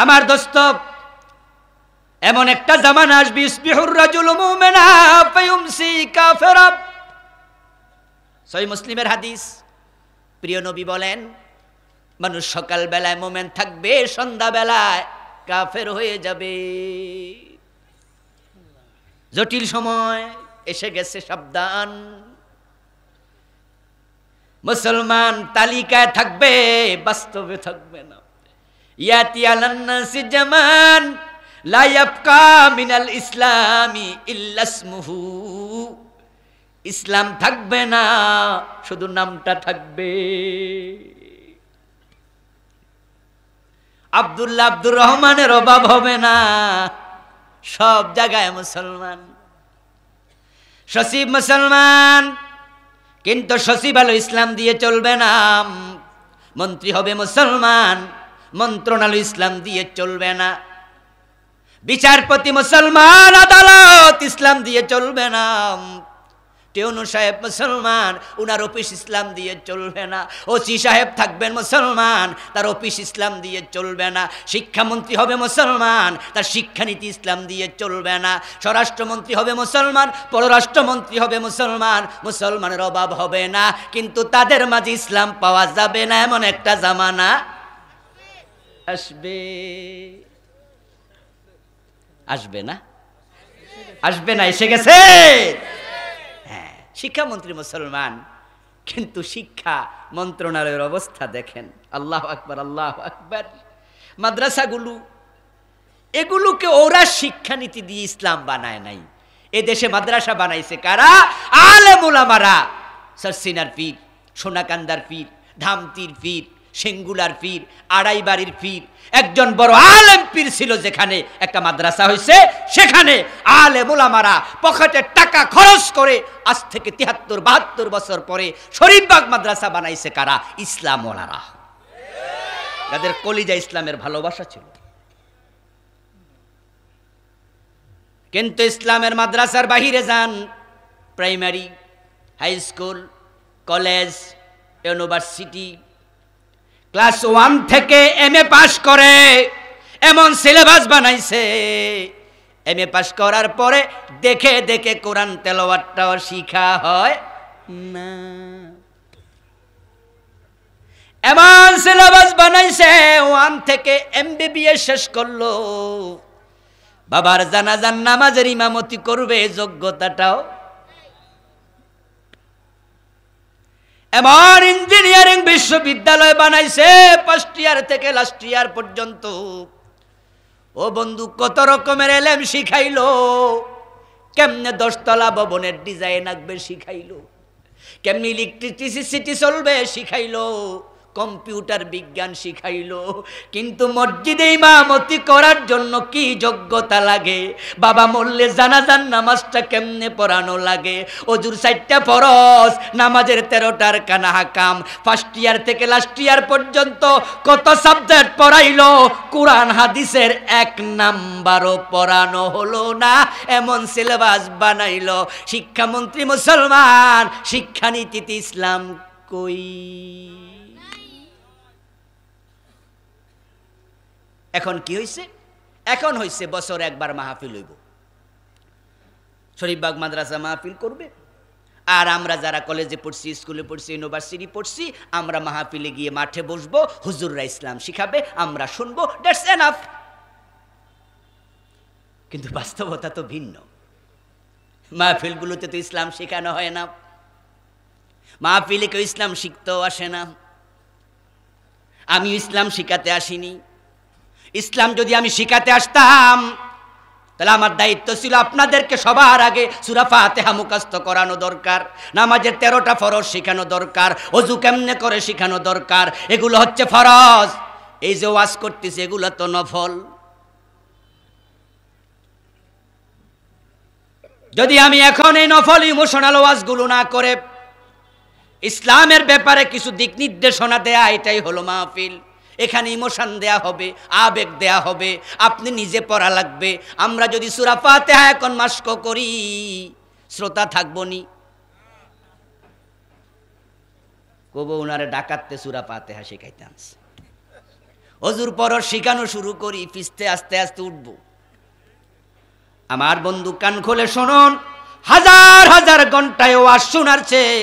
আমার দোস্ত, এমন একটা জামানা আসবে ইসবিহুর রাজুল মুমিনা ফায়ুমসি কাফিরা। সহিহ মুসলিমের হাদিস। প্রিয় নবী বলেন, মানুষ সকাল বেলায় মুমিন থাকবে, সন্ধ্যা বেলায় কাফের হয়ে যাবে। জটিল সময় এসে গেছে, সাবধান। মুসলমান তালিকায় থাকবে, বাস্তবে থাকবে না। ইয়াতি আলান নাসি জামান লা ইয়াবকা মিনাল ইসলামি ইল্লা ইসমুহু। ইসলাম থাকবে না, শুধু নামটা থাকবে। আব্দুল্লাহ আব্দুর রহমানের অভাব হবে না, সব জায়গায় মুসলমান। সচিব মুসলমান, কিন্তু সচিব আলো ইসলাম দিয়ে চলবে না। মন্ত্রী হবে মুসলমান, মন্ত্রণালয় ইসলাম দিয়ে চলবে না। বিচারপতি মুসলমান, আদালত ইসলাম দিয়ে চলবে না। টেউনু সাহেব মুসলমান, উনার অফিস ইসলাম দিয়ে চলবে না। ওসি সাহেব থাকবেন মুসলমান, তার অফিস ইসলাম দিয়ে চলবে না। শিক্ষামন্ত্রী হবে মুসলমান, তার শিক্ষানীতি ইসলাম দিয়ে চলবে না। স্বরাষ্ট্রমন্ত্রী হবে মুসলমান, পররাষ্ট্রমন্ত্রী হবে মুসলমান। মুসলমানের অভাব হবে না, কিন্তু তাদের মাঝে ইসলাম পাওয়া যাবে না, এমন একটা জামানা আসবে। আসবে না? আসবে না, এসে গেছে। হ্যাঁ, শিক্ষামন্ত্রী মুসলমান, কিন্তু শিক্ষা মন্ত্রণালয়ের অবস্থা দেখেন। আল্লাহু আকবার, আল্লাহু আকবার। মাদ্রাসাগুলো, এগুলোকে ওরা শিক্ষানীতি দিয়ে ইসলাম বানায় নাই। এ দেশে মাদ্রাসা বানাইছে কারা? আলেম উলামারা। সরসিনার পীর, সোনাকান্দার পীর, ধামতির পীর, সেঙ্গুলার পীর, আড়াইবাড়ির পীর। একজন বড় আলেম পীর ছিল, যেখানে একটা মাদ্রাসা হয়েছে, সেখানে আলেম উলামারা পকেটে টাকা খরচ করে আজ থেকে ৭৩-৭২ বছর পরে শরীফবাগ মাদ্রাসা বানাইছে কারা? ইসলাম ওয়ালারা, যাদের কলিজা ইসলামের ভালোবাসা ছিল। কিন্তু ইসলামের মাদ্রাসার বাহিরে যান, primary, high school, college, university, class 1 থেকে MA পাস করে এমন সিলেবাস বানাইছে। MA পাস করার পরে দেখে দেখে কোরআন তেলাওয়াতটাও শিখা হয় না। এমন সিলেবাস বানাইছে, 1 থেকে MBBS শেষ করলো, বাবার জানাজার নামাজের ইমামতি করবে যোগ্যতাটাও। এমন ইঞ্জিনিয়ারিং বিশ্ববিদ্যালয় বানাইছে, ফার্স্ট ইয়ার থেকে লাস্ট ইয়ার পর্যন্ত। ও বন্ধু, কত রকমের এলেম শিখাইলো। কেমনে 10 তলা ভবনের ডিজাইন আঁকবে শিখাইলো, কেমনি ইলেকট্রিসিটি চলবে শিখাইলো, কম্পিউটার বিজ্ঞান শিখাইলো। কিন্তু মসজিদে ইমামতি করার জন্য কি যোগ্যতা লাগে? বাবা মরলে জানাজার নামাজটা কেমনে পড়ানো লাগে? অজুর 4টা ফরজ, নামাজের 13টার কানা হাকাম। ফার্স্ট ইয়ার থেকে লাস্ট ইয়ার পর্যন্ত কত সাবজেক্ট পড়াইলো, কোরআন হাদিসের 1 নাম্বারও পড়ানো হলো না। এমন সিলেবাস বানাইলো। শিক্ষামন্ত্রী মুসলমান, শিক্ষানীতিতে ইসলাম কই? এখন কি হয়েছে? এখন হয়েছে বছরে একবার মাহফিল হইব, শরীফবাগ মাদ্রাসা মাহফিল করবে। আর আমরা যারা কলেজে পড়ছি, স্কুলে পড়ছি, ইউনিভার্সিটি পড়ছি, আমরা মাহফিলে গিয়ে মাঠে বসবো, হুজুররা ইসলাম শিখাবে, আমরা শুনবো, দ্যাটস এনাফ। কিন্তু বাস্তবতা তো ভিন্ন। মাহফিলগুলোতে তো ইসলাম শেখানো হয় না। মাহফিলে কেউ ইসলাম শিখতেও আসে না। আমি ইসলাম শিখাতে আসিনি। ইসলাম যদি আমি শিখাতে আসতাম, তাহলে আমার দায়িত্ব ছিল আপনাদেরকে সবার আগে সূরা ফাতিহা মুখস্থ করানো দরকার, নামাজের 13টা ফরজ শেখানো দরকার, ওযু কেমনে করে শেখানো দরকার। এগুলো হচ্ছে ফরজ। এই যে ওয়াজ করতেছে, এগুলো তো নফল। যদি আমি এখন এই নফল ইমোশনাল ওয়াজগুলো না করে ইসলামের ব্যাপারে কিছু দিক নির্দেশনা দেয়া, এটাই হলো মাহফিল। এখানে ইমোশন দেয়া হবে, আবেগ দেয়া হবে, আপনি নিজে পড়া লাগবে। আমরা যদি সূরা ফাতিহা এখন মাস্ক করি, শ্রোতা থাকবো নি? কব উনারে ডাকাতে সূরা ফাতিহা শেখাইতে আনছে, হুজুর পড়ো শিখানো শুরু করি, পিছতে আস্তে আস্তে উঠব। আমার বন্ধু কান খুলে শুনুন, হাজার হাজার ঘন্টায় ওয়াজ শোনার চেয়ে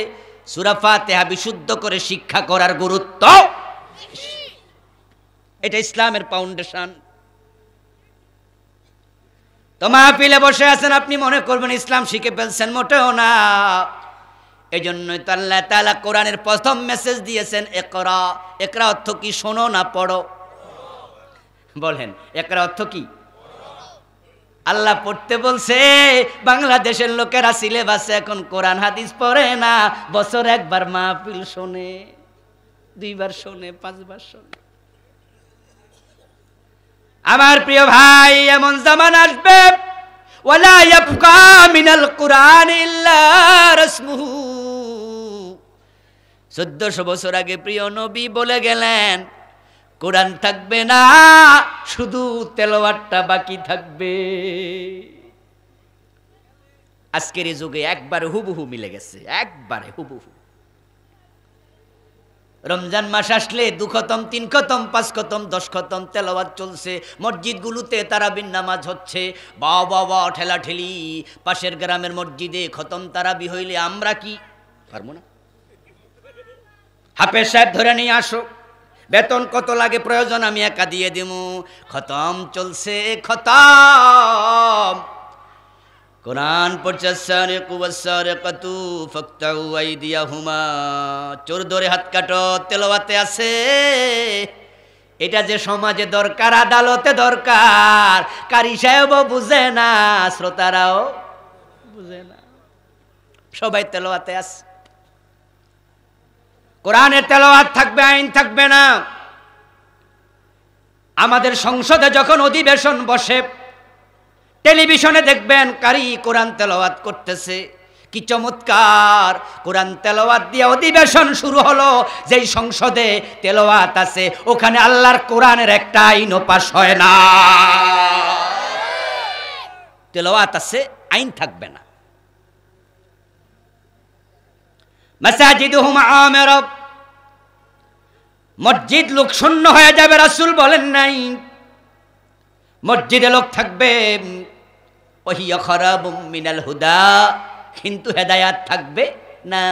সূরা ফাতিহা বিশুদ্ধ করে শিক্ষা করার গুরুত্ব, এটা ইসলামের ফাউন্ডেশন। তো মাহফিলে বসে আছেন, আপনি মনে করবেন ইসলাম শিখে ফেলছেন, মোটেও না। এই জন্যই তো আল্লাহ তাআলা কোরআনের প্রথম মেসেজ দিয়েছেন ইকরা। ইকরা অর্থ কি? শোনো না পড়ো। বলেন ইকরা অর্থ কি? আল্লাহ পড়তে বলছে। বাংলাদেশের লোকেরা সিলেবাসে এখন কোরআন হাদিস পড়ে না, বছর একবার মাহফিল শোনে, 2 বার শোনে, 5 বার শোনে। আমার প্রিয় ভাই, এমন জামান আসবে ওয়ালা ইয়াবকা মিনাল কুরআন ইল্লা রাসমুহু। 1400 বছর আগে প্রিয় নবী বলে গেলেন, কোরআন থাকবে না, শুধু তেলাওয়াতটা বাকি থাকবে। আজকের এই যুগে একবারে হুবহু মিলে গেছে, একবারে হুবহু। রমজান মাস আসলে 2 খতম, 3 খতম, 5 খতম, 10 খতম তেলাওয়াত চলছে। মসজিদগুলোতে তারাবির নামাজ হচ্ছে, বাবা ঠেলা ঠেলি। পাশের গ্রামের মসজিদে খতম তারাবি হইলে আমরা কি পারবো না? হাফেজ সাহেব ধরে নিয়ে আসো, বেতন কত লাগে প্রয়োজন আমি একা দিয়ে দিমু। খতম চলছে, খতম। কোরআন পড়ছে, সারিকু ওয়াসারিকাতু ফাকতাউ আইদিয়াহুমা, চোর ধরে হাত কাটো, তেলাওয়াতে আছে। এটা যে সমাজে দরকার, আদালতে দরকার, কারি সাহেবও বুঝে না, শ্রোতারাও বুঝে না, সবাই তেলাওয়াতে আছে। কোরআনের তেলাওয়াত থাকবে, আইন থাকবে না। আমাদের সংসদে যখন অধিবেশন বসে, টেলিভিশনে দেখবেন কারি কোরআন তেলাওয়াত করতেছে, কি চমৎকার। কোরআন তেলাওয়াত দিয়ে অধিবেশন শুরু হলো। যেই সংসদে তেলাওয়াত আছে, ওখানে আল্লাহর কোরআনের একটা আইনও পাস হয় না। তেলাওয়াত আছে, আইন থাকবে না। মাসাজিদুহুম আমিরা, মসজিদ লোক শূন্য হয়ে যাবে, রাসূল বলেন নাই। মসজিদে লোক থাকবে, ওহিয়া খারাবুম মিনাল হুদা, কিন্তু হেদায়াত থাকবে না।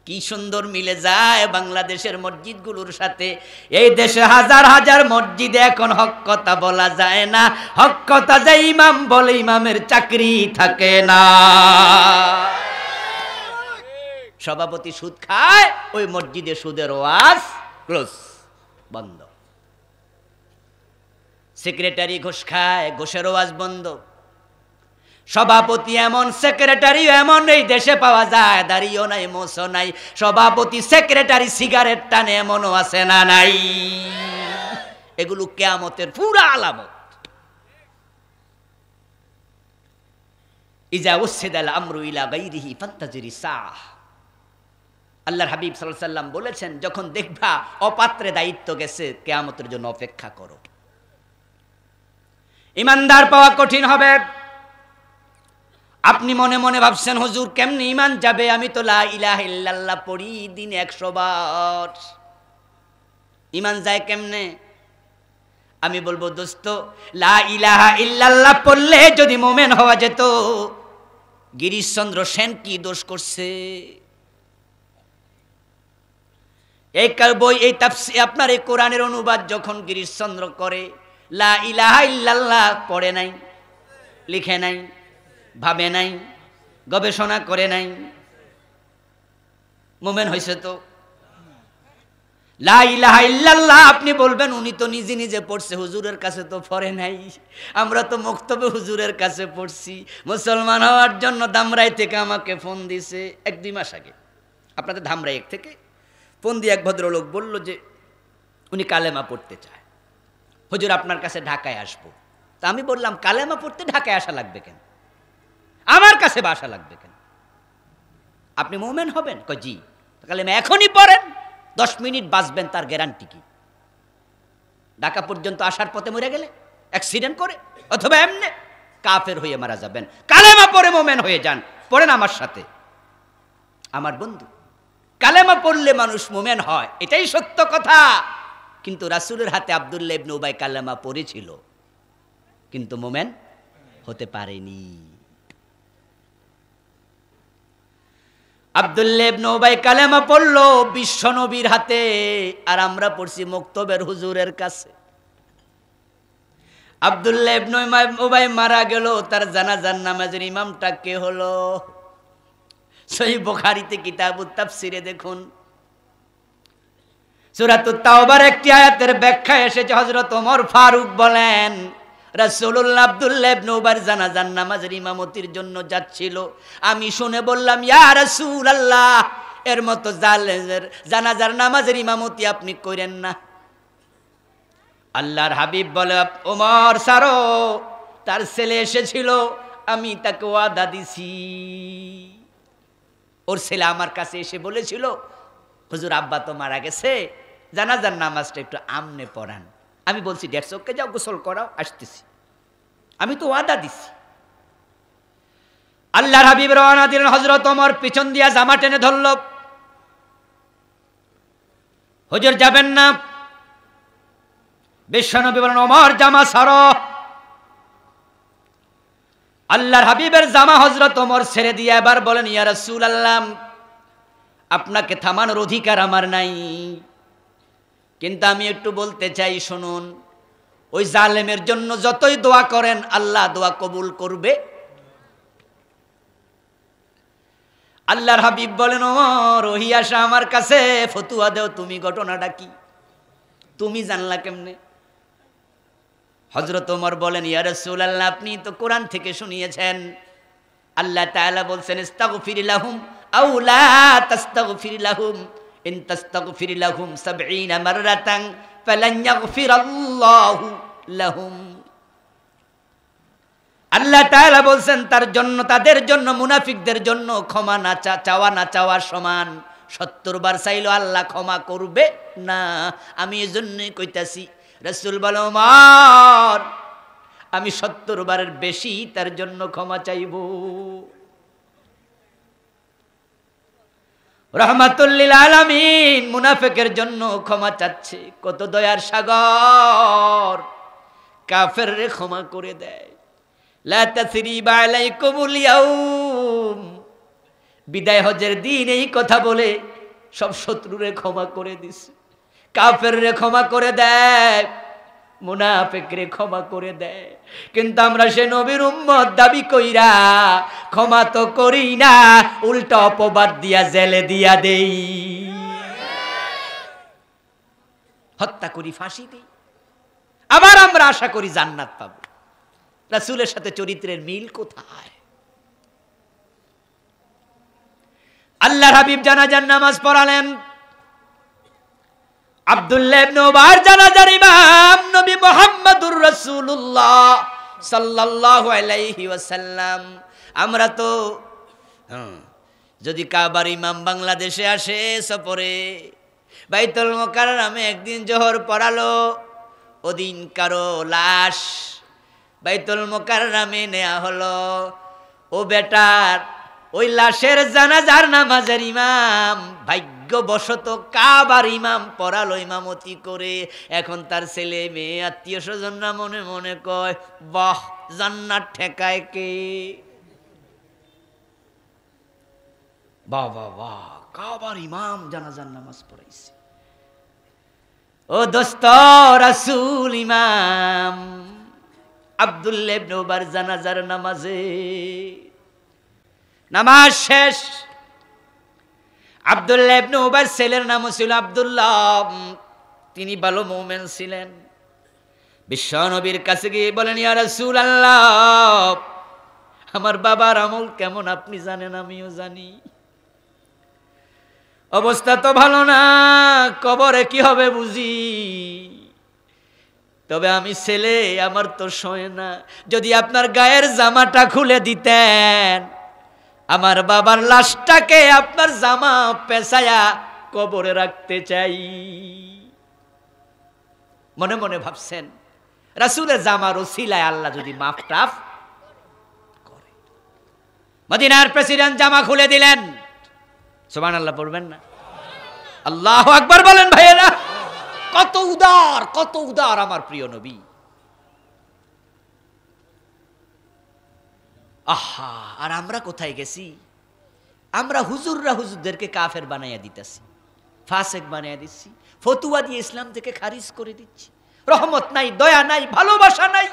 কি সুন্দর মিলে যায় বাংলাদেশের মসজিদগুলোর সাথে। এই দেশে হাজার হাজার মসজিদে এখন হক কথা বলা যায় না। হক কথা যে ইমাম বলে, ইমামের চাকরি থাকে না। সভাপতি সুদ খায়, ওই মসজিদে সুদের ওয়াজ ক্লোজ, বন্ধ। সেক্রেটারি ঘুষ খায়, ঘুষের ওয়াজ বন্ধ। সভাপতি এমন, সেক্রেটারি এমন, এই দেশে পাওয়া যায়। দাড়িও নাই, মোছও নাই, সভাপতি সেক্রেটারি সিগারেট টানে, এমনও আছে না নাই? এগুলো কিয়ামতের পুরা আলামত। ইজা উসিদাল আমরু ইলা গায়রিহি ফান্তাজিরি সাহ। আল্লাহর হাবিব সাল্লাল্লাহু আলাইহি ওয়াসাল্লাম বলেছেন, যখন দেখবা অপাত্রে দায়িত্ব গেছে, কিয়ামতের জন্য অপেক্ষা করো। ইমানদার পাওয়া কঠিন হবে। আপনি মনে মনে ভাবছেন, হুজুর কেমনে ইমান যাবে? আমি তো লা ইলাহা ইল্লাল্লাহ পড়ি দিনে 100 বার, ইমান যায় কেমনে? আমি বলবো, দোস্ত, লা ইলাহা ইল্লাল্লাহ পড়লে যদি মুমিন হওয়া যেত, গিরিশচন্দ্র সেন কি দোষ করছে? এই বই, এই তাফসীর, আপনার এই কোরআনের অনুবাদ যখন গিরিশচন্দ্র করে, লা ইলাহা ইল্লাল্লাহ পড়ে নাই, লিখে নাই, ভাবে নাই, গবেষণা করে নাই, মুমিন হইছে তো? লা ইলাহা ইল্লাল্লাহ আপনি বলবেন উনি তো নিজে নিজে পড়ছে, হুজুরের কাছে তো পড়ে নাই। আমরা তো মক্তবে হুজুরের কাছে পড়ছি। মুসলমান হওয়ার জন্য ধামরাই থেকে আমাকে ফোন দিছে 1-2 মাস আগে। আপনাদের ধামরাই থেকে ফোন দিয়ে এক ভদ্রলোক বলল যে উনি কালেমা পড়তে চায়, হুজুর আপনার কাছে ঢাকায় আসবো। তা আমি বললাম, কালেমা পড়তে ঢাকায় আসা লাগবে কেন? আমার কাছে বা আসা লাগবে কেন? আপনি মুমিন হবেন? কই জি। কালেমা এখনই পড়েন, 10 মিনিট বাঁচবেন, তার গ্যারান্টি কি? ঢাকা পর্যন্ত আসার পথে মরে গেলে, অ্যাক্সিডেন্ট করে, অথবা এমনি কাফের হয়ে মারা যাবেন। কালেমা পড়ে মুমিন হয়ে যান। পড়েন আমার সাথে। আমার বন্ধু, কালেমা পড়লে মানুষ মুমিন হয়, এটাই সত্য কথা। কিন্তু রাসূলের হাতে আব্দুল্লাহ ইবনে উবাই কালেমা পড়েছিল, কিন্তু মোমেন হতে পারেনি। আব্দুল্লাহ ইবনে উবাই কালেমা পড়লো বিশ্ব নবীর হাতে, আর আমরা পড়ছি মক্তবের হুজুরের কাছে। আব্দুল্লাহ ইবনে উবাই মারা গেল, তার জানাজার নামাজের ইমামটা কে হলো? সহিহ বুখারীতে কিতাবুত তাফসিরে দেখুন, সূরাতুত তাওবার একটি আয়াতের ব্যাখ্যা এসেছে। হযরত ওমর ফারুক বলেন, রাসূলুল্লাহ আব্দুল্লাহ ইবনে উবাইর জানাজার নামাজের ইমামতির জন্য যাচ্ছিল, আমি শুনে বললাম, ইয়া রাসূলুল্লাহ, এর মতো জানাজার নামাজের ইমামতি আপনি করেন না। আল্লাহর হাবিব বলে, ওমর সারো, তার ছেলে এসেছিল, আমি তাকে ওয়াদা দিছি। ওর ছেলে আমার কাছে এসে বলেছিল, হুজুর আব্বা তো মারা গেছে, জানাজার নামাজটা একটু আমনে পড়ান। আমি বলছি, 150 যাও গোসল করাও, আসতেছি। আমি তো ওয়াদা দিছি। আল্লাহর হাবিব রওনা দিলেন। হযরত ওমর পিছন দিয়া জামা টেনে ধরল, হুজুর যাবেন না। বিশ্বনবী বলেন, ওমর জামা ছাড়ো। আল্লাহর হাবিবের জামা হযরত ওমর ছেড়ে দিয়ে এবার বলেন, ইয়া রাসূলুল্লাহ, আপনাকে থামানোর অধিকার আমার নাই, কিন্তু আমি একটু বলতে চাই, শুনুন। ওই জালেমের জন্য যতই দোয়া করেন, আল্লাহ দোয়া কবুল করবে। আল্লাহর হাবিব বলেন, ওমর, ওহী আসা আমার কাছে, ফতুয়া দেও তুমি, ঘটনাটা কি? তুমি জানলা কেমনে? হযরত ওমর বলেন, ইয়া রাসূলুল্লাহ, আপনি তো কোরআন থেকে শুনিয়েছেন, আল্লাহ তাআলা বলছেন, ইস্তাগফির লাহুম আও লা তাস্তাগফির লাহুম, ইন তাস্তাগফির লাহুম 70 মাররাতান ফালান ইয়াগফিরাল্লাহু লাহুম। আল্লাহ তাআলা বলছেন, তার জন্য, তাদের জন্য, মুনাফিকদের জন্য ক্ষমা না চাওয়া না চাওয়ার সমান। 70 বার চাইলেও আল্লাহ ক্ষমা করবে না। আমি এজন্যই কইতাছি, রাসূল বলে, ওমর, আমি 70 বারের বেশি তার জন্য ক্ষমা চাইব। রাহমাতুল লিল আলামিন মুনাফিকের জন্য ক্ষমা চাচ্ছে। কত দয়ার সাগর, কাফেররে ক্ষমা করে দেয়। লা তাসরিবা আলাইকুমুল ইয়াউম, বিদায় হজের দিন এই কথা বলে সব শত্রুরে ক্ষমা করে দিছে। কাফেররে ক্ষমা করে দেয়, মুনাফিকরে ক্ষমা করে দেয়। কিন্তু আমরা সে নবীর উম্মত দাবি কইরা ক্ষমা তো করি না, উল্টা অপবাদ দিয়া জেলে দিয়া দেই, হত্যা করি, ফাঁসি দিই। আবার আমরা আশা করি জান্নাত পাবো। রাসূলের সাথে চরিত্রের মিল কোথায়? আল্লাহর হাবিব জানাজার নামাজ পড়ালেন। আব্দুল্লাহ ইবনে উবাইর জানাজার ইমাম নবী মুহাম্মদুর রাসূলুল্লাহ সাল্লাল্লাহু আলাইহি ওয়াসাল্লাম। আমরা তো যদি কাবার ইমাম বাংলাদেশে আসে সফরে, বাইতুল মুকাররমে একদিন জোহর পড়ালো, ওদিন কারো লাশ বাইতুল মুকাররমে নেওয়া হলো। ও বেটার ওই লাশের জানাজার নামাজের ইমাম ভাগ্যবশত কাবার ইমাম পড়ালো ইমামতি করে। এখন তার ছেলে মেয়ে আত্মীয় স্বজনরা মনে মনে কয়, বাহ, জান্নাত ঠেকায় কে? বাহ বাহ বাহ, কাবার ইমাম জানাজার নামাজ পড়াইছে। ও দোস্ত, রাসূল ইমাম আব্দুল্লাহ ইবনে উবাইর জানাজার নামাজে নামাজ শেষ। আব্দুল্লাহ ইবনে উবাইর ছেলের নাম ছিল আব্দুল্লাহ, তিনি ভালো মুমিন ছিলেন। বিশ্ব নবীর কাছে গিয়ে বলেন, ইয়া রাসূলুল্লাহ, আমার বাবার আমল কেমন আপনি জানেন, আমিও জানি। অবস্থা তো ভালো না, কবরে কি হবে বুঝি, তবে আমি ছেলে, আমার তো সয় না। যদি আপনার গায়ের জামাটা খুলে দিতেন, আমার বাবার লাশটাকে আপনার জামা পেঁচায়া কবরে রাখতে চাই। মনে মনে ভাবছেন, রাসূলের জামার ওসিলায় আল্লাহ যদি মাফ টাফ করে। মদিনার প্রেসিডেন্ট জামা খুলে দিলেন। সুবহানাল্লাহ পড়বেন না? আল্লাহু আকবার বলেন ভাইয়েরা। কত উদার আমার প্রিয় নবী। আহা, আর আমরা কোথায় গেছি? আমরা হুজুরদেরকে কাফের বানাইয়া দিতেছি, ফাসেক বানাইয়া দিচ্ছি, ফতুয়া দিয়ে ইসলাম থেকে খারিজ করে দিচ্ছি। রহমত নাই, দয়া নাই, ভালোবাসা নাই।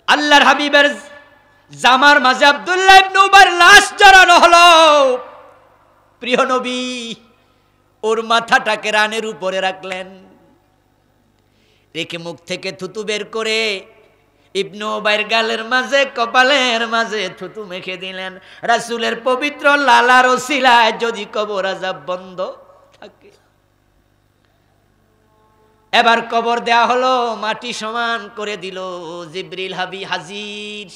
আল্লাহর হাবিবের জামার মাঝে আব্দুল্লাহ ইবনে উবাইর লাশ জড়ানো হলো। প্রিয় নবী ওর মাথাটাকে রানের উপরে রাখলেন, রেখে মুখ থেকে থুতু বের করে ইবনে উবাইর গালের মাঝে, কপালের মাঝে থুতু মেখে দিলেন। রাসূলের পবিত্র লালার ওসিলায় যদি কবর আযাব বন্ধ থাকে। এবার কবর দেয়া হলো, মাটি সমান করে দিল। জিবরিল হাজির,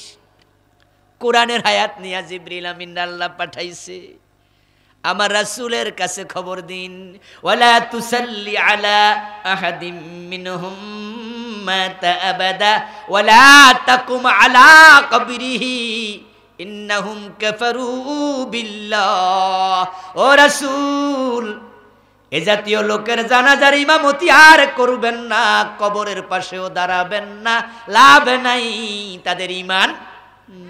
কোরআনের আয়াত নিয়ে জিবরিল আমিন আল্লাহ পাঠাইছে, আমার রাসূলের কাছে খবর দিন, ওয়ালা তুসাল্লি আলা আহাদিম মিনহুম মাতা আবাদা ওয়ালা তাকুম আলা কবরিহি ইন্নাহুম কাফারু বিল্লাহ। ও রাসূল, এ জাতীয় লোকের জানাজার ইমামতি আর করবেন না, কবরের পাশেও দাঁড়াবেন না, লাভ নাই, তাদের ঈমান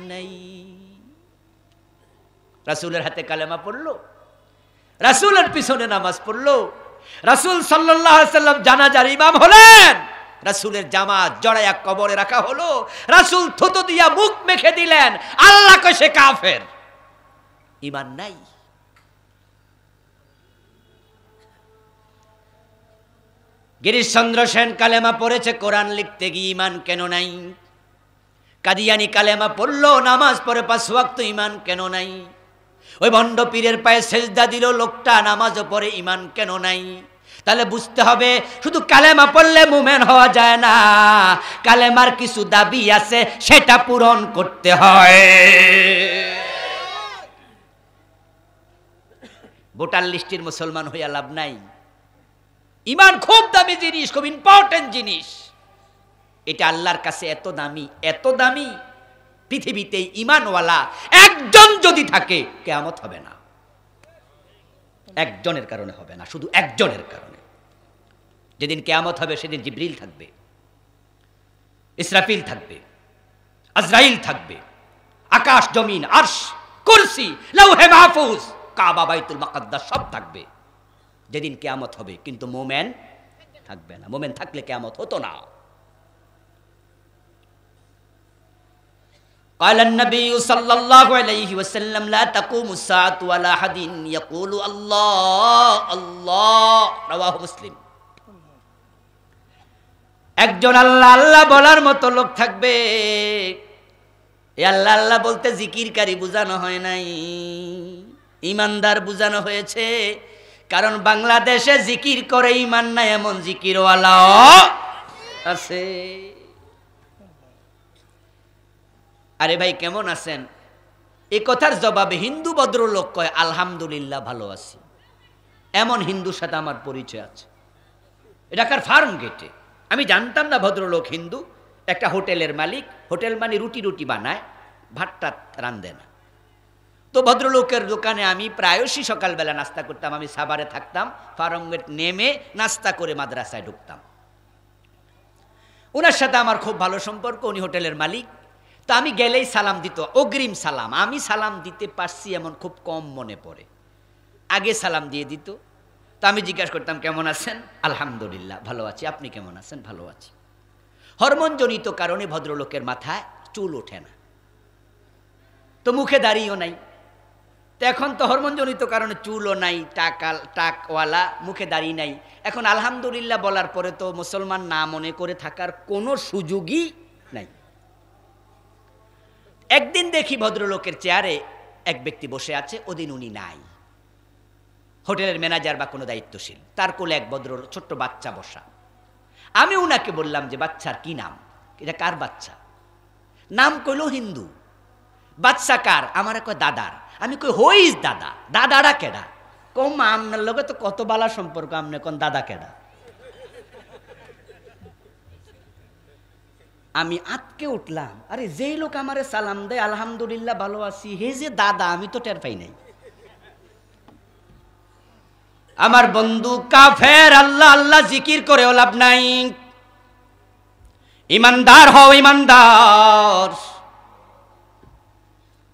নাই। রাসূলের হাতে কালেমা পড়লো, রাসূলের পিছনে নামাজ পড়লো, রাসূল সাল্লাল্লাহু আলাইহি সাল্লাম জানাজার ইমাম হলেন, রাসূলের জামাত জড়ায়া কবরে রাখা হলো, রাসূল থুতু দিয়া মুখ মেখে দিলেন। আল্লাহ কয় সে কাফের, ঈমান নাই। গিরিশচন্দ্র সেন কালেমা পড়েছে কোরআন লিখতে গিয়ে, ঈমান কেন নাই? কাদিয়ানি কালেমা পড়লো, নামাজ পড়ে 5 ওয়াক্ত, ঈমান কেন নাই? ওই ভণ্ড পীরের পায়ে সেজদা দিল লোকটা, নামাজও পড়ে, ঈমান কেন নাই? তাহলে বুঝতে হবে শুধু কালেমা পড়লে মুমিন হওয়া যায় না, কালেমার কিছু দাবি আছে, সেটা পূরণ করতে হয়। ভোটার লিস্টের মুসলমান হইয়া লাভ নাই। ঈমান খুব দামি জিনিস, খুব ইম্পর্টেন্ট জিনিস। এটা আল্লাহর কাছে এত দামি, এত দামি, পৃথিবীতে ঈমানওয়ালা একজন যদি থাকে কিয়ামত হবে না। একজনের কারণে হবে না, শুধু একজনের কারণে। যেদিন কিয়ামত হবে সেদিন জিবরিল থাকবে, ইসরাফিল থাকবে, আজরাইল থাকবে, আকাশ জমিন আরশ কুরসি লৌহে মাহফুজ কাবা বাইতুল মুকাদ্দাস সব থাকবে যেদিন কিয়ামত হবে। কিন্তু মোমেন থাকবে না। মোমেন থাকলে কিয়ামত হতো না। قال النبي صلى الله عليه وسلم لا تقوم الساعة ولا أحد يقول الله الله رواه مسلم। একজন আল্লাহ আল্লাহ বলার মতো লোক থাকবে। এই আল্লাহ আল্লাহ বলতে জিকিরকারী বোঝানো হয় নাই, ঈমানদার বোঝানো হয়েছে। কারণ বাংলাদেশে জিকির করে ঈমান নাই এমন জিকিরওয়ালাও আছে। আরে ভাই কেমন আছেন, এই কথার জবাবে হিন্দু ভদ্রলোক কয় আলহামদুলিল্লাহ ভালো আছি। এমন হিন্দুর সাথে আমার পরিচয় আছে। ঢাকার ফার্ম গেটে আমি জানতাম না ভদ্রলোক হিন্দু, একটা হোটেলের মালিক। হোটেল মানে রুটি রুটি বানায়, ভাতটা রান্ধে না। তো ভদ্রলোকের দোকানে আমি প্রায়শই সকালবেলা নাস্তা করতাম। আমি সাভারে থাকতাম, ফার্ম গেট নেমে নাস্তা করে মাদ্রাসায় ঢুকতাম। ওনার সাথে আমার খুব ভালো সম্পর্ক, উনি হোটেলের মালিক। তো আমি গেলেই সালাম দিত, অগ্রিম সালাম। আমি সালাম দিতে পারছি এমন খুব কম মনে পড়ে, আগে সালাম দিয়ে দিত। তো আমি জিজ্ঞাসা করতাম কেমন আছেন? আলহামদুলিল্লাহ ভালো আছি। আপনি কেমন আছেন? ভালো আছি। হরমোনজনিত কারণে ভদ্রলোকের মাথায় চুল ওঠে না, তো মুখে দাড়িও নাই। তো এখন তো হরমোনজনিত কারণে চুলও নাই, টাকওয়ালা, মুখে দাড়ি নাই। এখন আলহামদুলিল্লাহ বলার পরে তো মুসলমান না মনে করে থাকার কোনো সুযোগই নাই। একদিন দেখি ভদ্রলোকের চেয়ারে এক ব্যক্তি বসে আছে, ওদিন উনি নাই। হোটেলের ম্যানেজার বা কোনো দায়িত্বশীল, তার কোলে এক ভদ্র ছোট্ট বাচ্চা বসা। আমি উনাকে বললাম যে বাচ্চার কি নাম? এটা কার বাচ্চা? নাম কইল হিন্দু। বাচ্চা কার? আমার কয় দাদার। আমি কই হইস দাদা? দাদারা কেডা? কম আপনার লগে তো কত বালা সম্পর্ক, আপনি কোন দাদা কেডা? আমি আটকে উঠলাম, আরে যেই লোক আমারে সালাম দেয় আলহামদুলিল্লাহ ভালো আছি, হে যে দাদা, আমি তো টের পাই নাই। আমার বন্ধু কাফের, আল্লাহ আল্লাহ জিকির করেও লাভ নাই। ইমানদার হও, ইমানদার।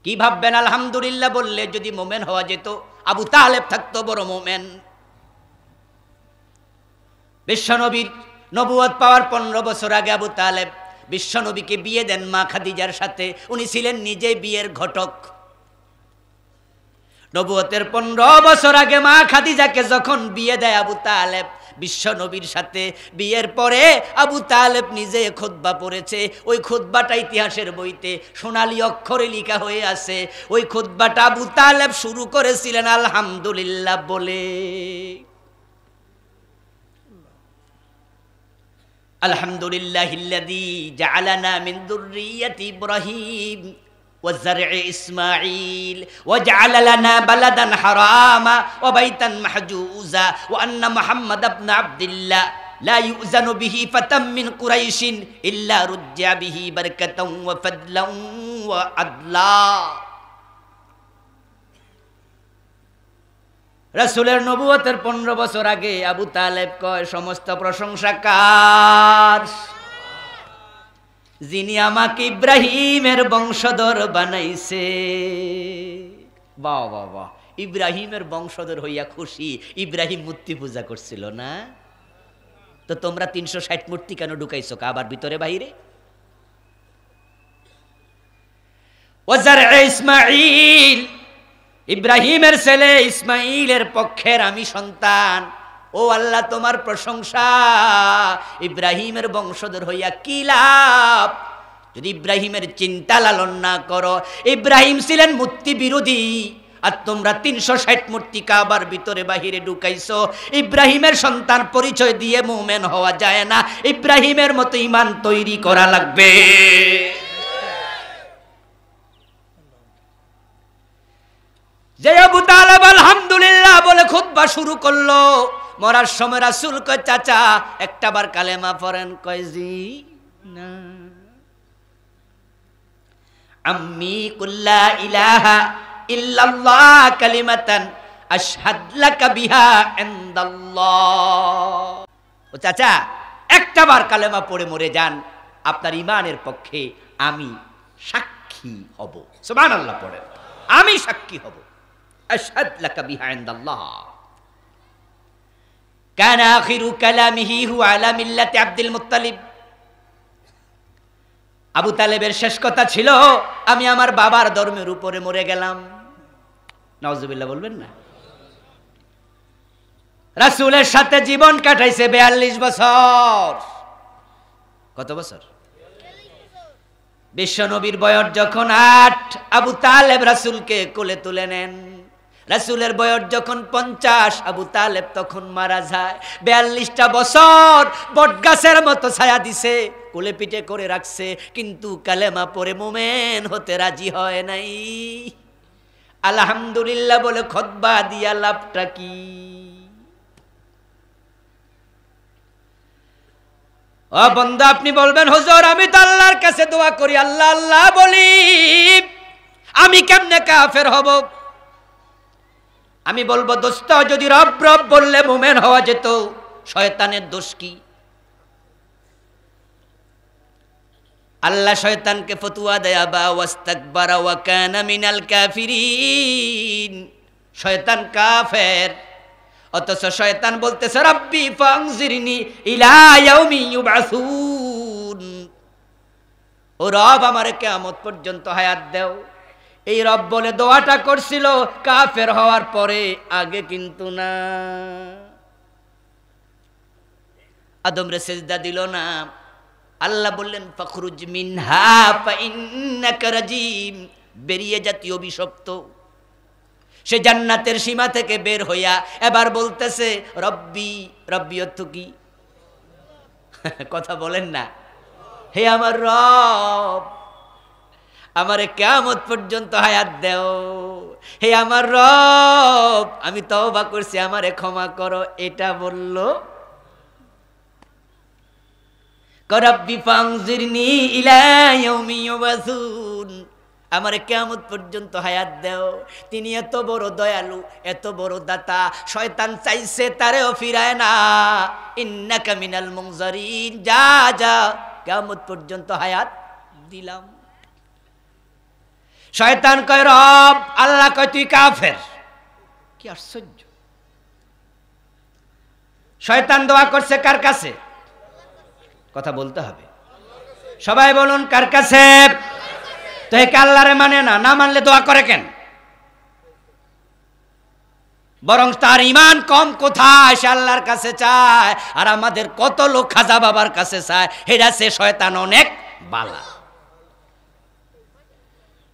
কি ভাববেন আলহামদুলিল্লাহ বললে যদি মোমেন হওয়া যেত? আবু তালেব থাকতো বড় মোমেন। বিশ্বনবীর নবুয়ত পাওয়ার 15 বছর আগে আবু তালেব বিশ্বনবীকে বিয়ে দেন মা খাদিজার সাথে। উনি ছিলেন নিজে বিয়ের ঘটক। নবুয়তের 15 বছর আগে মা খাদিজাকে যখন বিয়ে দেয় আবু তালেব বিশ্বনবীর সাথে, বিয়ের পরে আবু তালেব নিজে খুতবা পড়েছে। ওই খুতবাটা ইতিহাসের বইতে সোনালী অক্ষরে লেখা হয়ে আছে। ওই খুতবাটা আবু তালেব শুরু করেছিলেন আলহামদুলিল্লাহ বলে। আলহামদুলিল্লাহিল্লাযী জাআলানা মিন যুররিয়্যাতি ইব্রাহিম والزرع إسماعيل وجعل لنا بلدا حراما وبيتا محجوزا وأن محمد بن عبد الله لا يؤذن به فتى من قريش إلا رجع به بركة وفضلا وعدلا। রাসূলের নবুয়তের 15 বছর আগে আবু তালেব কয় সমস্ত প্রশংসা কার? যিনি আমাকে ইব্রাহিমের বংশধর বানাইছে। বাহ বাহ বাহ, ইব্রাহিমের বংশধর হইয়া খুশি। ইব্রাহিম মূর্তি পূজা করছিল না? তো তোমরা 360 মূর্তি কেন ঢুকাইছো কাবার ভিতরে বাইরে? ওয়াজারএ ইসমাঈল, ইব্রাহিমের ছেলে ইসমাঈলের পক্ষের আমি সন্তান। ও আল্লাহ তোমার প্রশংসা। ইব্রাহিমের বংশধর হইয়া কি লাভ যদি ইব্রাহিমের চিন্তা লালন না করো? ইব্রাহিম ছিলেন মূর্তি বিরোধী, আর তোমরা 360 মূর্তি কাবার ভিতরে বাহিরে ঢুকাইছো। ইব্রাহিমের সন্তান পরিচয় দিয়ে মুমিন হওয়া যায় না, ইব্রাহিমের মতো ঈমান তৈরি করা লাগবে। যে আবু তালেব আলহামদুলিল্লাহ বলে খুতবা শুরু করলো, মরার সময় রাসূল কয় চাচা একটাবার কালেমা পড়েন। কয় জি না। আম্মি কুল্লা ইলাহা ইল্লাল্লাহ কালিমাতান আশহাদ লাকা বিহা ইনদাল্লাহ। ও চাচা একটাবার কালেমা পড়ে মরে যান, আপনার ঈমানের পক্ষে আমি সাক্ষী হব। সুবহানাল্লাহ পড়েন, আমি সাক্ষী হব। আশহাদ লাকা বিহা ইনদাল্লাহ। কানা আখিরু কালামিহি হুয়া আলা মিল্লাতি আব্দুল মুত্তালিব। আবু তালেবের শেষ কথা ছিল আমি আমার বাবার ধর্মের উপরে মরে গেলাম। নাউজুবিল্লাহ বলবেন না? রাসূলের সাথে জীবন কাটাইছে 42 বছর। কত বছর? বিশ্বনবীর বয়স যখন 8, আবু তালেব রাসূলকে কোলে তুলে নেন। রাসূলের বয়স যখন 50, আবু তালেব তখন মারা যায়। 42টা বছর বটগাছের মতো ছায়া দিছে, কোলে পিঠে করে রাখছে, কিন্তু কালেমা পড়ে মুমিন হতে রাজি হয় নাই। আলহামদুলিল্লাহ বলে খুতবা দিয়া লাভটা কি? ও বন্ধু, আপনি বলবেন হুজুর আমি তো আল্লাহর কাছে দোয়া করি, আল্লাহ আল্লাহ বলি, আমি কেমনে কাফের হব? আমি বলবো দোস্ত, যদি রব রব বললে মুমিন হওয়া যেত, শয়তানের দোষ কি? আল্লাহ শয়তানকে ফতোয়া দেয় আবা ওয়াস্তাকবারা ওয়া কানা মিনাল কাফিরিন। শয়তান কাফের, অথচ শয়তান বলতেছে রাব্বি ফানজিরনি ইলা ইয়াউমি ইউবাসুন। ও রব আমারে কিয়ামত পর্যন্ত হায়াত দাও। এই রব বলে দোয়াটা করছিল কাফের হওয়ার পরে, আগে কিন্তু না। আদমরে সিজদা দিল না। আল্লাহ বললেন ফাখরুজ মিনহা ফাইন্নাকা রাজিম, বেরিয়ে জাতীয় অভিশপ্ত। সে জান্নাতের সীমা থেকে বের হইয়া এবার বলতেছে রব্বি। রব্বি অর্থ কি? কথা বলেন না। হে আমার রব, আমারে কিয়ামত পর্যন্ত হায়াত দাও। হে আমার রব, আমি তওবা করছি, আমারে ক্ষমা করো। এটা বলল। রব্বি ফানজিরনি ইলা ইয়াউমি ইউবাসুন, আমারে কিয়ামত পর্যন্ত হায়াত দাও। তিনি এত বড় দয়ালু, এত বড় দাতা, শয়তান চাইছে তারেও ফিরায় না। ইন্নাকা মিনাল মুনজারিন, যা যা কিয়ামত পর্যন্ত হায়াত দিলাম। শয়তান কয় রব, আল্লাহ কয় তুই কাফের। কি আশ্চর্য! শয়তান দোয়া করছে কার কাছে? কথা বলতে হবে, সবাই বলুন কার কাছে? তো একে আল্লাহরে মানে না, না মানলে দোয়া করে কেন? বরং তার ঈমান কম কোথায়, সে আল্লাহর কাছে চায়। আর আমাদের কত লোক খাজা বাবার কাছে চায়, হেরা সে শয়তান অনেক বালা।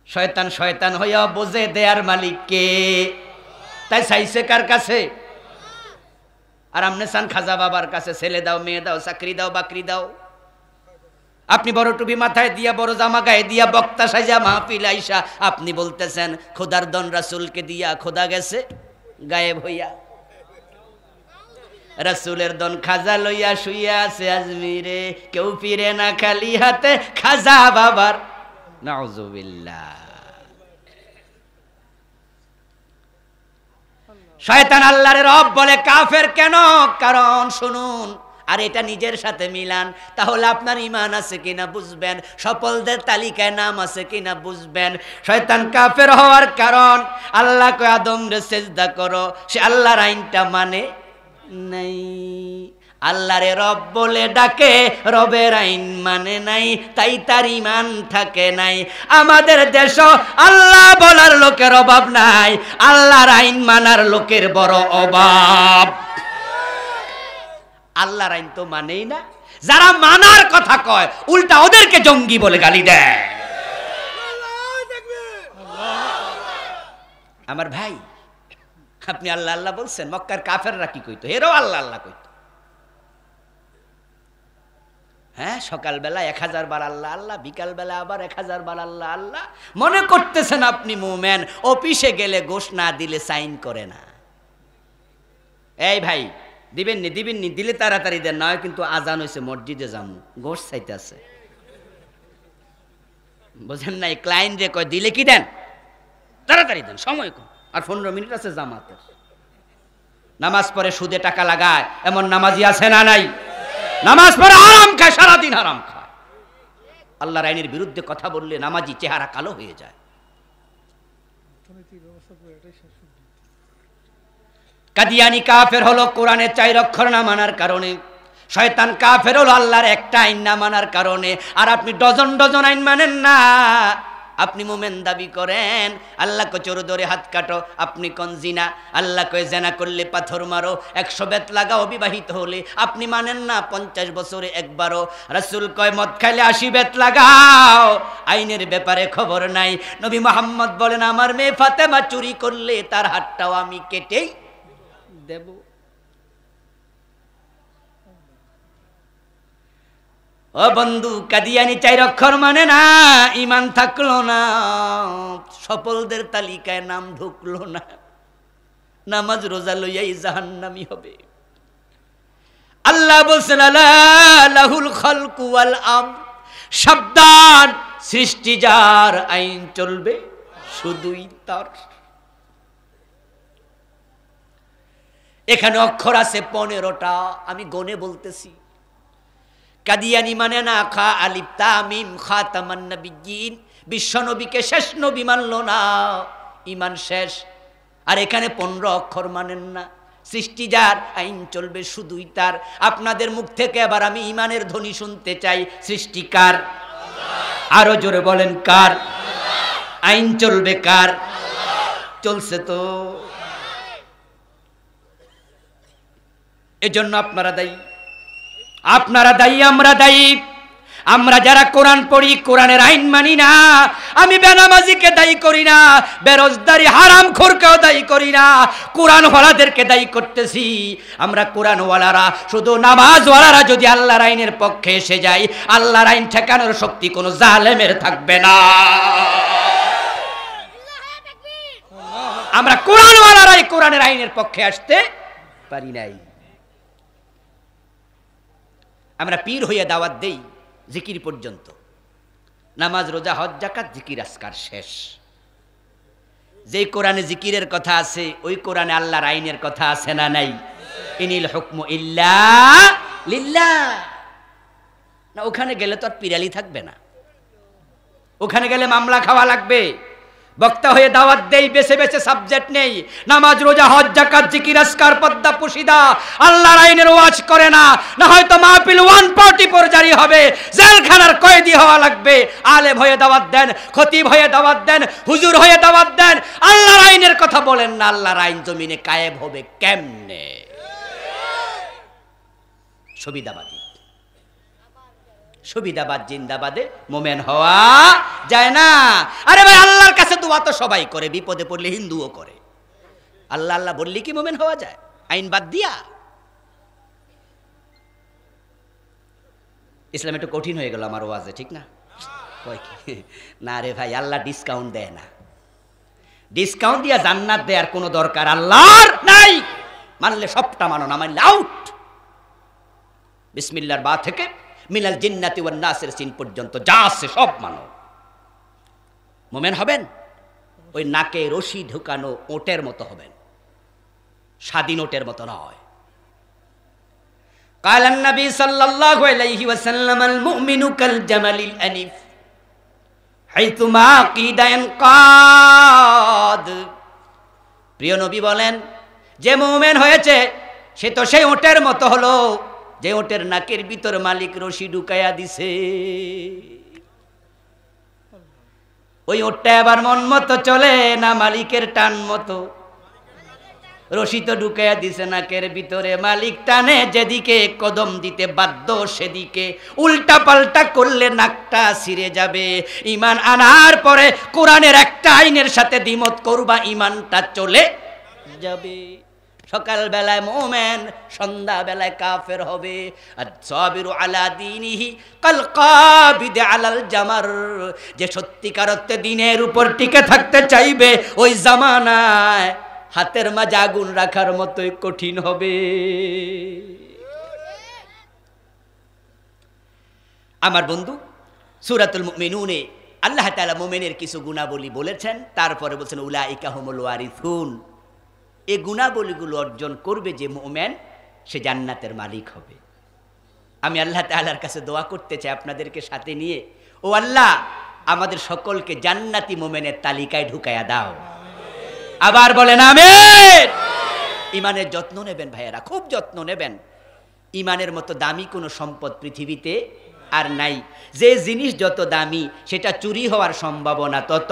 শয়তান শয়তান হইয়া বোঝে দেয়ার মালিক কে, তাই চাইছে কার কাছে? আর আমনে চান খাজা বাবার কাছে, ছেলে দাও, মেয়ে দাও, চাকরি দাও, বাকরি দাও। আপনি বড় টুপি মাথায় দিয়া, বড় জামা গায়ে দিয়া, বক্তা সাজা মাহফিল আইসা আপনি বলতেছেন খোদার দন রাসূলকে দিয়া খোদা গেছে গায়েব হইয়া। রাসূলের দন খাজা লইয়া শুইয়া আছে আজমিরে, কেউ ফিরে না খালি হাতে খাজা বাবার। নাউযুবিল্লাহ। শয়তান আল্লাহর রব বলে কাফের কেন? কারণ শুনুন, আর এটা নিজের সাথে মিলান, তাহলে আপনার ঈমান আছে কিনা বুঝবেন, সফলদের তালিকায় নাম আছে কিনা বুঝবেন। শয়তান কাফের হওয়ার কারণ, আল্লাহ কয় আদম রে সিজদা করো, সে আল্লাহর আইনটা মানে নাই। আল্লাহরে রব বলে ডাকে, রবের আইন মানে নাই, তাই তার ঈমান থাকে নাই। আমাদের দেশ আল্লাহ বলার লোকের অভাব নাই, আল্লাহর আইন মানার লোকের বড় অভাব। আল্লাহর আইন তো মানেই না, যারা মানার কথা কয় উল্টা ওদেরকে জঙ্গি বলে গালি দেয়। আমার ভাই, আপনি আল্লাহ আল্লাহ বলছেন, মক্কার কাফেররা কি কইতো? এরাও আল্লাহ আল্লাহ কইতো। হ্যাঁ, সকালবেলা 1000 বার আল্লাহ আল্লাহ, বিকালবেলা আবার 1000 বার আল্লাহ আল্লাহ। মনে করতেছেন আপনি মুমিন, অফিসে গেলে গোশ না দিলে সাইন করে না। এই ভাই, দিবেন নি? দিবেন নি? দিলে তাড়াতাড়ি দেন, নয় কিন্তু আজান হয়েছে, মসজিদে যাবো, গোশ চাইতে আছে। বুঝেন নাই? ক্লায়েন্ট রে কয় দিলে কি দেন, তাড়াতাড়ি দেন, সময় কম, আর 15 মিনিট আছে জামাতের। নামাজ পড়ে সুদে টাকা লাগায় এমন নামাজি আছে না নাই? নামাজ পড়ে হারাম খায়, সারাদিন হারাম খায়। আল্লাহর আইনের বিরুদ্ধে কথা বললে নামাজি চেহারা কালো হয়ে যায়। কাদিয়ানি কাফের হলো কোরআনের 4 অক্ষর না মানার কারণে। শয়তান কাফের হলো আল্লাহর একটা আইন না মানার কারণে। আর আপনি ডজন ডজন আইন মানেন না। আপনি মুমিন দাবি করেন, আল্লাহ কয় চোর ধরে হাত কাটো, আপনি কোন জিনা। আল্লাহ কয় জেনা করলে পাথর মারো, 100 বেত লাগাও বিবাহিত হলে, আপনি মানেন না 50 বছরে একবারও। রাসূল কয় মদ খাইলে 80 বেত লাগাও, আইনের ব্যাপারে খবর নাই। নবী মুহাম্মদ বলেন আমার মেয়ে ফাতেমা চুরি করলে তার হাতটাও আমি কেটেই দেব। ও বন্ধু, কাদিয়ানি 4 অক্ষর মানে না, ঈমান থাকলো না, সফলদের তালিকায় নাম ঢুকলো না, নামাজ রোজা লইয়াই জাহান্নামী হবে। আল্লাহ বলছেন আলা লাহুল খালকু ওয়াল আমর, সাবধান, সৃষ্টি যার, আইন চলবে শুধুই তার। এখানে অক্ষর আছে 15টা, আমি গনে বলতেছি। কাদিয়ানি মানে না খা আলিফ তা মিম খাতামান নবিয়্যিন, বিশ্ব নবীকে শেষ নবী মানল না, ঈমান শেষ। আর এখানে 15 অক্ষর মানেন না, সৃষ্টি যার, আইন চলবে শুধুই তার। আপনাদের মুখ থেকে এবার আমি ঈমানের ধ্বনি শুনতে চাই, সৃষ্টি কার? আরো জোরে বলেন কার? আইন চলবে কার? চলছে তো। এজন্য আপনারা দায়ী, আপনারা দায়ী, আমরা দায়ী। আমরা যারা কোরআন পড়ি, কোরআনের আইন মানি না। আমি বেনামাজিকে দায়ী করি না, বেরোজগারি হারামখোরকেও দায়ী করি না, কোরআন ওয়ালাদেরকে দায়ী করতেছি। আমরা কোরআন ওয়ালারা, শুধু নামাজওয়ালারা যদি আল্লাহর আইনের পক্ষে এসে যাই, আল্লাহর আইন ঠেকানোর শক্তি কোনো জালেমের থাকবে না। আমরা কোরআন ওয়ালারাই কোরআনের আইনের পক্ষে আসতে পারি নাই। আমরা পীর হইয়া দাওয়াত দেই জিকির পর্যন্ত, নামাজ রোজা হজ যাকাত জিকির আজকার শেষ। যেই কোরআনে জিকিরের কথা আছে ওই কোরআনে আল্লাহর আইনের কথা আছে না নাই? ইনিল হুকমু ইল্লা লিল্লাহ। না ওখানে গেলে তো আর পিরালি থাকবে না, ওখানে গেলে মামলা খাওয়া লাগবে। বক্তা হয়ে দাওয়াত দেই, বেছে বেছে সাবজেক্ট নেই, নামাজ রোজা হজ যাকাত জিকির আজকার পদ্মা পুশিদা, আল্লাহর আইনের ওয়াজ করে না, না হয়তো মাহফিল 144 জারি হবে, জেলখানার কয়েদি হওয়া লাগবে। আলেম হয়ে দাওয়াত দেন, খতিব হয়ে দাওয়াত দেন, হুজুর হয়ে দাওয়াত দেন, আল্লাহর আইনের কথা বলেন না। আল্লাহর আইন জমিনে কায়েম হবে কেমনে? সুবিধাবাদী, সুবিধাবাদ জিন্দাবাদে মোমেন হওয়া যায় না। আরে ভাই আল্লাহর কাছে দোয়া তো সবাই করে, বিপদে পড়লে হিন্দুও করে। আল্লাহ আল্লাহ বললি কি মোমেন হওয়া যায় আইন বাদ দিয়া? ইসলাম একটু কঠিন হয়ে গেল আমার ওয়াজে, ঠিক না? না রে ভাই, আল্লাহ ডিসকাউন্ট দেয় না। ডিসকাউন্ট দিয়া জান্নাত দেওয়ার কোনো দরকার আল্লাহর নাই। মানলে সবটা মানো, না মানলে আউট। বিসমিল্লাহর বা থেকে মিনাল জিন্নাতি ওয়ান নাসের সিন পর্যন্ত যা আছে সব মানো। মোমেন হবেন ওই নাকে রশি ঢুকানো ওটের মতো হবেন, স্বাধীন ওটের মতো নয়। কালান নবী সাল্লাল্লাহু আলাইহি ওয়াসাল্লাম আল মুমিনু কাল জামালিল আনিফ হাইতুমা কিদান কাদ। প্রিয় নবী বলেন, যে মুমিন হয়েছে সে তো সেই ওটের মতো হলো যে ওটের নাকের ভিতর মালিক রশি ঢুকাইয়া দিছে। ওই ওটটা আবার মন মতো চলে না, মালিকের টান মতো। রশি তো ঢুকাইয়া দিছে নাকের ভিতরে, মালিক টানে যেদিকে কদম দিতে বাধ্য সেদিকে। উল্টা পাল্টা করলে নাকটা ছিঁড়ে যাবে। ঈমান আনার পরে কোরআনের একটা আইনের সাথে দ্বিমত করবা, ঈমানটা চলে যাবে। সকাল বেলায় মুমিন, সন্ধ্যা বেলায় কাফের হবে। আর সাবিরু আলা দীনিহি কাল কাবিদ আলাল জামার। যে সত্যিকার অর্থে দ্বীনের উপর টিকে থাকতে চাইবে ওই জামানায় হাতের মাঝে আগুন রাখার মতোই কঠিন হবে। আমার বন্ধু, সূরাতুল মুমিনুনে আল্লাহ তাআলা মুমিনের কিছু গুণাবলী বলেছেন, তারপরে বলেছেন উলাইকা হুমুল ওয়ারিসুন। এই গুণাবলীগুলো অর্জন করবে যে মুমিন, সে জান্নাতের মালিক হবে। আমি আল্লাহ তাআলার কাছে দোয়া করতে চাই আপনাদেরকে সাথে নিয়ে, ও আল্লাহ আমাদের সকলকে জান্নাতি মুমিনের তালিকায় ঢুকায়া দাও। আবার বলেন আমিন। ইমানের যত্ন নেবেন ভাইয়েরা, খুব যত্ন নেবেন। ইমানের মতো দামি কোনো সম্পদ পৃথিবীতে আর নাই। যে জিনিস যত দামি সেটা চুরি হওয়ার সম্ভাবনা তত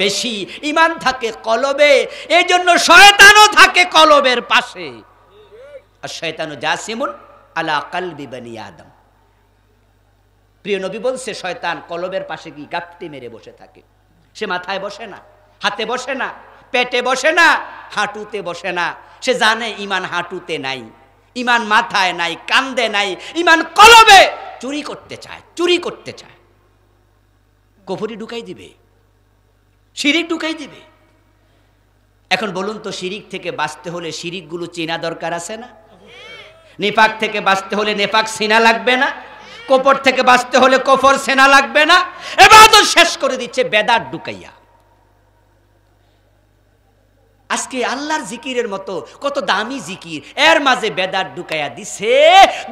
বেশি। ইমান থাকে কলবে, এই জন্য শয়তানও থাকে কলবের পাশে। আর শয়তানু জাসিমুন আলা কলবি বনি আদম। প্রিয় নবী বলছে, শয়তান কলবের পাশে কি গাপটি মেরে বসে থাকে। সে মাথায় বসে না, হাতে বসে না, পেটে বসে না, হাঁটুতে বসে না। সে জানে ইমান হাঁটুতে নাই, ইমান মাথায় নাই, কান্দে নাই, ইমান কলবে। চুরি করতে চায়, চুরি করতে চায়। কুফরি ঢুকাই দিবে, শিরিক ঢুকাই দিবে। এখন বলুন তো, শিরিক থেকে বাঁচতে হলে শিরিকগুলো চেনা দরকার আছে না? নিফাক থেকে বাঁচতে হলে নেফাক চেনা লাগবে না? কফর থেকে বাঁচতে হলে কফর চেনা লাগবে না? ইবাদত শেষ করে দিচ্ছে বেদাত ঢুকাইয়া। আজকে আল্লাহর জিকিরের মতো কত দামি জিকির, এর মাঝে বেদাত ঢুকাইয়া দিছে।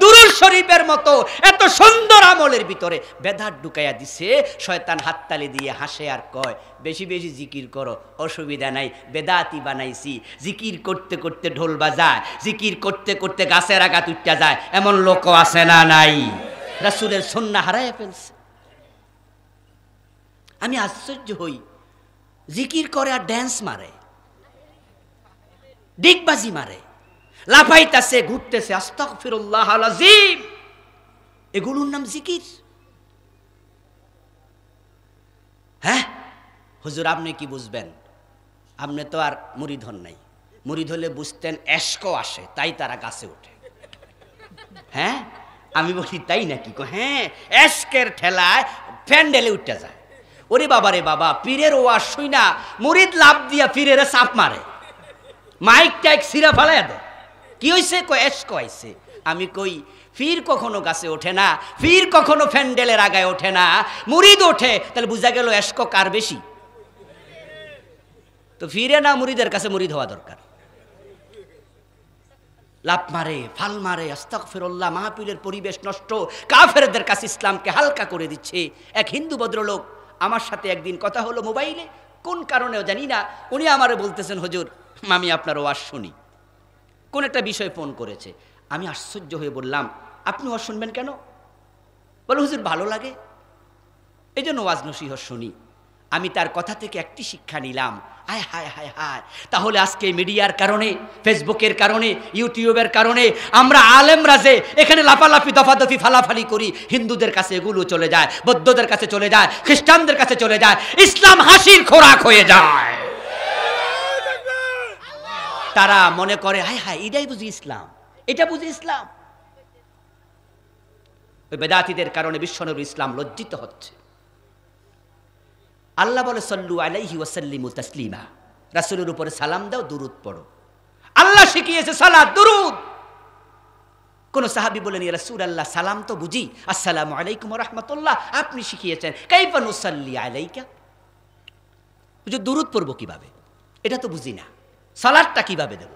দুরূদ শরীফের মতো এত সুন্দর আমলের ভিতরে বেদাত ঢুকাইয়া দিছে। শয়তান হাততালি দিয়ে হাসে আর কয়, বেশি বেশি জিকির করো, অসুবিধা নাই, বেদাতি বানাইছি। জিকির করতে করতে ঢোল বাজায়, জিকির করতে করতে গাছের আঘাত উঠতে যায়, এমন লোকও আছে না নাই? রাসূলের সুন্নাহ হারায় ফেলছে। আমি আশ্চর্য হই, জিকির করে আর ড্যান্স মারে, ডিগবাজি মারে, লাফাইতেছে, ঘুরতেছে, আস্তাগফিরুল্লাহ আল আযীম। এগুলোর নাম জিকির? হ্যাঁ হুজুর, আপনি কি বুঝবেন? আপনি তো আর মুরিদ হন নাই। মুরিদ হলে বুঝতেন এশকও আসে, তাই তারা গাছে ওঠে। হ্যাঁ আমি বলি তাই নাকি? হ্যাঁ, এশকের ঠেলায় প্যান্ডেলে উঠতে যায়। ওরে বাবা রে বাবা, পীরের ওয়াজ শুইনা মুরিদ লাভ দিয়া পীরের চাপ মারে, মাইক টাইক সিরা ফালাই দেয়। কি হয়েছে? কই এশক আইছে। আমি কই ফির কখনো গাছে ওঠে না, ফির কখনো ফ্যান্ডেলের আগায় ওঠে না, মুরিদ ওঠে। তাহলে বোঝা গেল এশক কার বেশি? তো ফিরে না মুরিদের কাছে মুরিদ হওয়া দরকার। লাভ মারে, ফাল মারে, আস্তাগফিরুল্লাহ, মাহফিলের পরিবেশ নষ্ট, কাফেরদের কাছে ইসলামকে হালকা করে দিচ্ছে। এক হিন্দু ভদ্রলোক আমার সাথে একদিন কথা হলো মোবাইলে, কোন কারণেও জানি না। উনি আমারে বলতেছেন, হুজুর আমি আপনার ওয়াজ শুনি। কোন একটা বিষয় ফোন করেছে। আমি আশ্চর্য হয়ে বললাম, আপনি ওয়াজ শুনবেন কেন? বলে, হুজুর ভালো লাগে, এই জন্য ওয়াজ নসিহত শুনি। আমি তার কথা থেকে একটি শিক্ষা নিলাম, হায় হায় হায় হায়, তাহলে আজকে মিডিয়ার কারণে, ফেসবুকের কারণে, ইউটিউবের কারণে আমরা আলেমরা যে এখানে লাফালাফি দফাদফি ফালাফালি করি, হিন্দুদের কাছে এগুলো চলে যায়, বৌদ্ধদের কাছে চলে যায়, খ্রিস্টানদের কাছে চলে যায়, ইসলাম হাসির খোরাক হয়ে যায়। তারা মনে করে হায় হায় এটাই বুঝি ইসলাম, এটা বুঝি ইসলাম। ওই বেদাতীদের কারণে বিশ্বনবী ইসলাম লজ্জিত হচ্ছে। আল্লাহ বলে সল্লু আলাইহি ওয়াসাল্লিমু তাসলিমা, রাসূলের উপরে সালাম দাও, দুরূদ পড়ো। আল্লাহ শিখিয়েছে সালাত, দুরূদ। কোন সাহাবী বলেন, ইয়া রাসূলুল্লাহ সালাম তো বুঝি, আসসালামু আলাইকুম ওয়া রাহমাতুল্লাহ, আপনি শিখিয়েছেন, কাইফা নুসাল্লি আলাইকা, বুঝি দুরূদ পড়বো কিভাবে, এটা তো বুঝি না, সালাতটা কিভাবে দেব?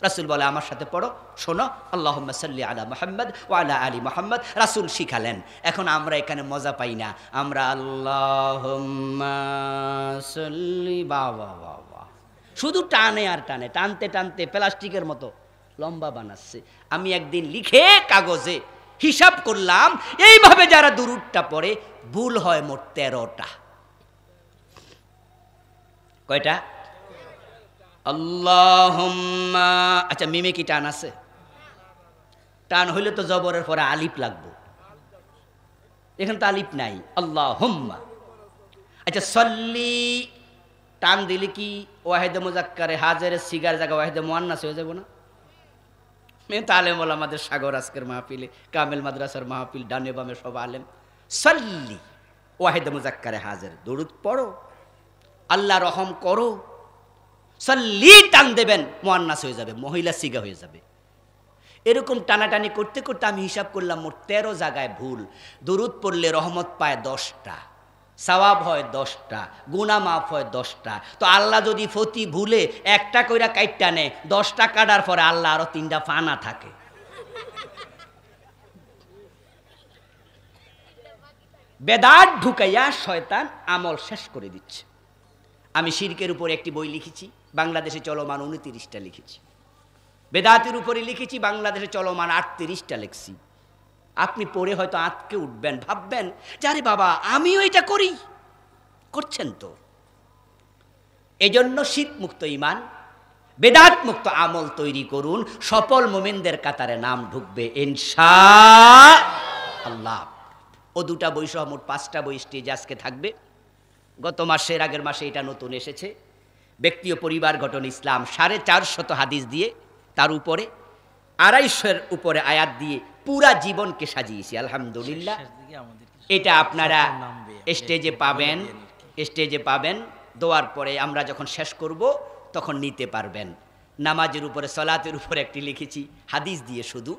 রাসূল বলে, আমার সাথে পড়ো, শোনো, আল্লাহুম্মা সাল্লি আলা মুহাম্মদ ওয়া আলা আলি মুহাম্মদ। রাসূল শিখালেন। এখন আমরা এখানে মজা পাই না, আমরা আল্লাহুম্মা সাল্লি, বাবা বাবা, শুধু টানে আর টানে, টানতে টানতে প্লাস্টিকের মতো লম্বা বানাচ্ছে। আমি একদিন লিখে কাগজে হিসাব করলাম, এইভাবে যারা দুরূদটা পড়ে ভুল হয় মোট 13টা। কয়টা? আল্লাহুম্মা, আচ্ছা মিমে কি টান আছে? টান হইলে তো জবরের পরে আলিফ লাগবো, এখানে তো আলিফ নাই। আল্লাহুম্মা। আচ্ছা সল্লি টান দিলে কি ওয়াহিদে মুজাক্কারে হাজেরে সিগার জায়গা ওয়াহিদে মুয়ান্নাস হয়ে যাব না? তালেম ওলামাদের সাগর আজকের মাহফিলে, কামেল মাদ্রাসার মাহফিল, ডানে বামে সব আলেম। সল্লি ওয়াহিদে মুজাক্কারে হাজের, দরুদ পড়ো, আল্লাহ রহম করো। সল্লি টান দেবেন, মুয়ান্নাস হয়ে যাবে, মহিলা সিগা হয়ে যাবে। এরকম টানাটানি করতে করতে আমি হিসাব করলাম মোট 13 জায়গায় ভুল। দরুদ পড়লে রহমত পায় 10টা, সওয়াব হয় 10টা, গুনাহ মাফ হয় 10টা। তো আল্লাহ যদি ফতি ভুলে একটা কইরা কাইটটা নেয়, 10টা কাটার পরে আল্লাহ আরো 3টা ফানা থাকে। বেদাত ঢুকাইয়া শয়তান আমল শেষ করে দিচ্ছে। আমি শিরকের উপর একটি বই লিখেছি, বাংলাদেশে চলমান 29টা লিখেছি। বেদাতের উপরে লিখেছি, বাংলাদেশে চলমান 38টা লিখছি। আপনি পড়ে হয়তো আঁতকে উঠবেন, ভাববেন যারে বাবা আমিও এটা করি, করছেন তো। এজন্য শিরক মুক্ত ঈমান, বেদাত মুক্ত আমল তৈরি করুন, সফল মুমিনদের কাতারে নাম ঢুকবে ইনশাআল্লাহ। ও দুটা বই সহ মোট 5টা বই স্টেজে আজকে থাকবে। গত মাসের আগের মাসে এটা নতুন এসেছে। ব্যক্তি ও পরিবার গঠন ইসলাম, 450 হাদিস দিয়ে, তার উপরে 250 উপরে আয়াত দিয়ে পুরা জীবনকে সাজিয়েছি আলহামদুলিল্লাহ। এটা আপনারা স্টেজে পাবেন, স্টেজে পাবেন। দোয়ার পরে আমরা যখন শেষ করব তখন নিতে পারবেন। নামাজের উপরে, সালাতের উপরে একটি লিখেছি হাদিস দিয়ে শুধু,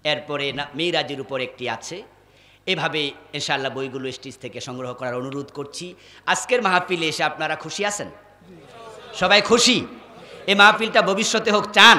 এরপরে মিরাজের উপর একটি আছে। এভাবে ইনশাআল্লাহ বইগুলো স্টেজ থেকে সংগ্রহ করার অনুরোধ করছি। আজকের মাহফিলে এসে আপনারা খুশি আছেন? সবাই খুশি? এই মাহফিলটা ভবিষ্যতে হোক চান?